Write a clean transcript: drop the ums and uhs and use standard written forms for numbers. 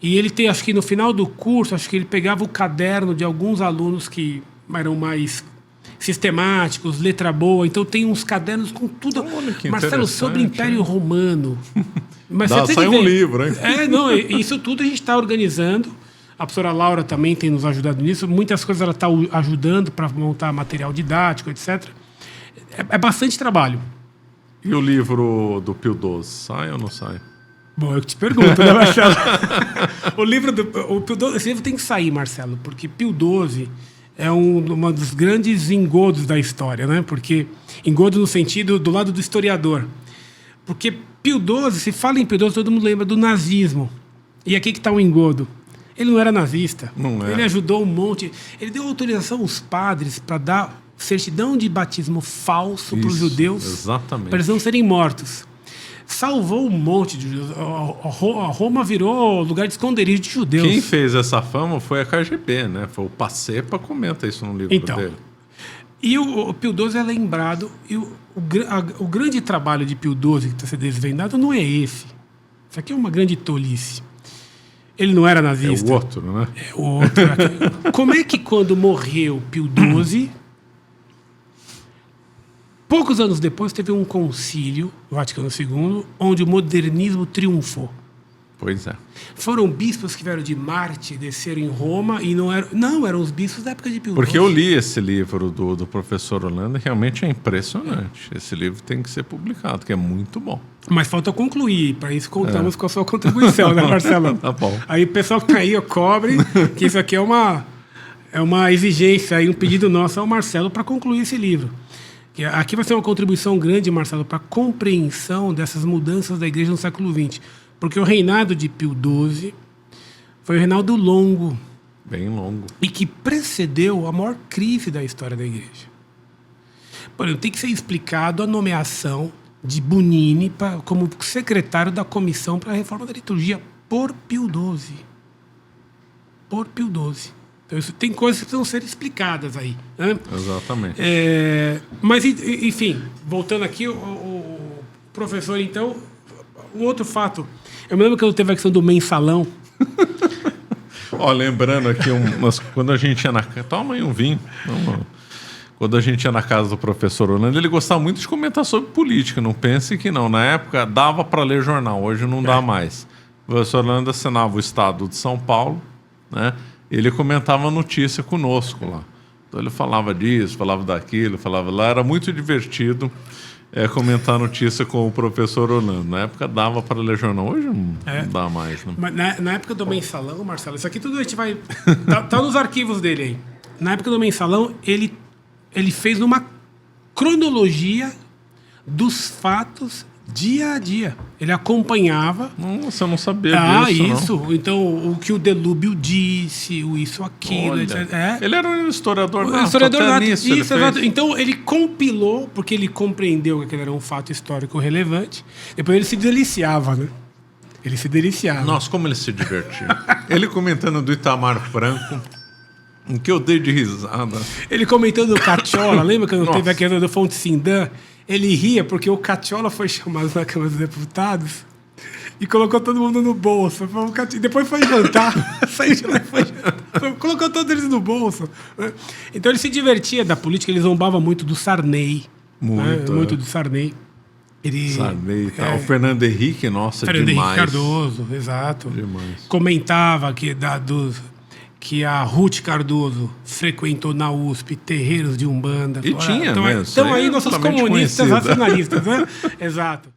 E ele tem, acho que no final do curso, acho que ele pegava o caderno de alguns alunos que eram mais sistemáticos, letra boa. Então tem uns cadernos com tudo. Marcelo, sobre o Império Romano. Mas sai um livro, hein? Não, isso tudo a gente está organizando. A professora Laura também tem nos ajudado nisso. Muitas coisas ela está ajudando para montar material didático, etc. É bastante trabalho. E o livro do Pio XII, sai ou não sai? Bom, eu te pergunto, né, Marcelo? Esse livro tem que sair, Marcelo, porque Pio XII é um dos grandes engodos da história, né? Porque engodo no sentido do lado do historiador. Porque Pio XII, se fala em Pio XII, todo mundo lembra do nazismo. E aqui que está o engodo. Ele não era nazista. Não é. Ele ajudou um monte. Ele deu autorização aos padres para dar certidão de batismo falso para os judeus. Exatamente. Para eles não serem mortos. Salvou um monte de judeus. A Roma virou lugar de esconderijo de judeus. Quem fez essa fama foi a KGB, né? Foi o Passepa, comenta isso no livro dele. E o Pio XII é lembrado. E o grande trabalho de Pio XII que está sendo desvendado não é esse. Isso aqui é uma grande tolice. Ele não era nazista. É o outro, né? É o outro. Como é que quando morreu Pio XII, poucos anos depois teve um concílio, Vaticano II, onde o modernismo triunfou? Pois é. Foram bispos que vieram de Marte, desceram em Roma e eram os bispos da época de Pio XII. Porque eu li esse livro do professor Holanda e realmente é impressionante. Esse livro tem que ser publicado, que é muito bom. Mas falta concluir, para isso contamos com a sua contribuição, né, Marcelo? Tá bom. Aí o pessoal que tá aí, cobre, que isso aqui é uma exigência, um pedido nosso ao Marcelo para concluir esse livro. Aqui vai ser uma contribuição grande, Marcelo, para a compreensão dessas mudanças da igreja no século XX. Porque o reinado de Pio XII foi um reinado longo. Bem longo. E que precedeu a maior crise da história da igreja. Por exemplo, tem que ser explicado a nomeação de Bonini como secretário da Comissão para a Reforma da Liturgia por Pio XII. Por Pio XII. Então, isso tem coisas que precisam ser explicadas aí. Né? Exatamente. Mas, enfim, voltando aqui, o professor, então, um outro fato. Eu me lembro quando teve a questão do mensalão. Lembrando aqui, quando a gente ia na casa... Toma aí um vinho. Quando a gente ia na casa do professor Holanda, ele gostava muito de comentar sobre política. Não pense que não. Na época, dava para ler jornal. Hoje não dá mais. O professor Holanda assinava o Estado de São Paulo, né? Ele comentava notícia conosco lá. Então ele falava disso, falava daquilo, falava lá. Era muito divertido comentar notícia com o professor Holanda. Na época dava para ler jornal. Hoje não dá mais. Né? Mas na época do mensalão, Marcelo, isso aqui tudo a gente vai... tá nos arquivos dele aí. Na época do mensalão, ele fez uma cronologia dos fatos dia a dia. Ele acompanhava. Nossa, eu não sabia disso. Não. Então, o que o Delúbio disse, aquilo. Etc. Ele era um historiador nato. Historiador nato. Nisso isso, exato. Então, ele compilou, porque ele compreendeu que aquele era um fato histórico relevante. Depois ele se deliciava, né? Ele se deliciava. Nossa, como ele se divertia. Ele comentando do Itamar Franco, em que eu dei de risada. Ele comentando o Cacciola, lembra quando teve a questão do Fonte Sindan? Ele ria porque o Cacciola foi chamado na Câmara dos Deputados e colocou todo mundo no bolso. Depois foi jantar, saiu de lá e foi jantar. Colocou todos eles no bolso. Então ele se divertia da política, ele zombava muito do Sarney. Muito do Sarney. Sarney, o Fernando Henrique, nossa, Fernando demais. Henrique Cardoso, exato. Demais. Comentava que a Ruth Cardoso frequentou na USP terreiros de Umbanda. E tinha então, mesmo. Então aí nossos comunistas racionalistas, né? Exato.